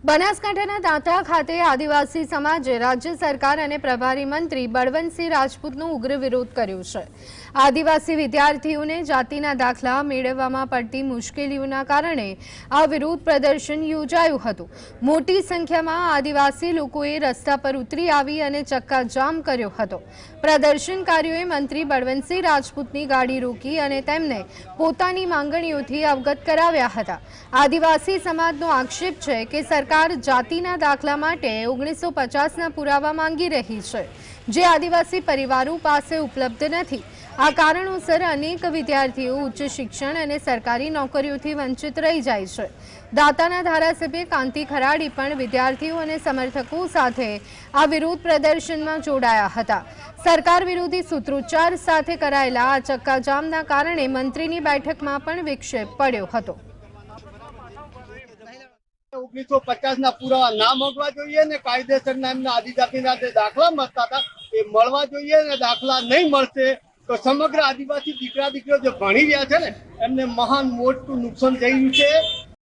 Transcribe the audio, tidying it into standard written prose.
બનાસકાંઠાના દાંતા ખાતે આદિવાસી સમાજે રાજ્ય સરકાર અને પ્રભારી મંત્રી બળવંતસિંહ રાજપૂતનો ઉગ્ર વિરોધ કર્યો છે। આદિવાસી વિદ્યાર્થીઓને જાતિના દાખલા મેળવવામાં પડતી મુશ્કેલીઓના કારણે આ વિરોધ પ્રદર્શન યોજાયું હતું। મોટી સંખ્યામાં આદિવાસી લોકોએ રસ્તા પર ઉતરી આવી અને ચક્કાજામ કર્યો હતો। પ્રદર્શનકારીઓએ મંત્રી બળવંતસિંહ રાજપૂતની ગાડી રોકી અને તેમને પોતાની માંગણીઓથી અવગત કરાવ્યા હતા। આદિવાસી સમાજનો આક્ષેપ છે કે સરકાર જાતિના દાખલા માટે 1950ના પુરાવા માંગી રહી છે, જે આદિવાસી પરિવારો પાસે ઉપલબ્ધ નથી। આ કારણોસર અનેક વિદ્યાર્થીઓ ઉચ્ચ શિક્ષણ અને સરકારી નોકરીઓથી વંચિત રહી જાય છે। દાંતાના ધારાસભ્ય કાંતિ ખરાડી પણ વિદ્યાર્થીઓ અને સમર્થકો સાથે આ વિરોધ પ્રદર્શનમાં જોડાયા હતા। સરકાર વિરોધી સૂત્રોચ્ચાર સાથે કરાયેલા આ ચક્કાજામના કારણે મંત્રીની બેઠકમાં પણ વિક્ષેપ પડ્યો હતો। 1950ના પુરાવા ના માંગવા જોઈએ ને કાયદેસરના એમના આદિજાતિના જે દાખલા મળતા હતા એ મળવા જોઈએ ને દાખલા નહીં મળશે તો સમગ્ર આદિવાસી દીકરા દીકરીઓ જે ભણી રહ્યા છે ને એમને મહાન મોટું નુકસાન થઈ રહ્યું છે।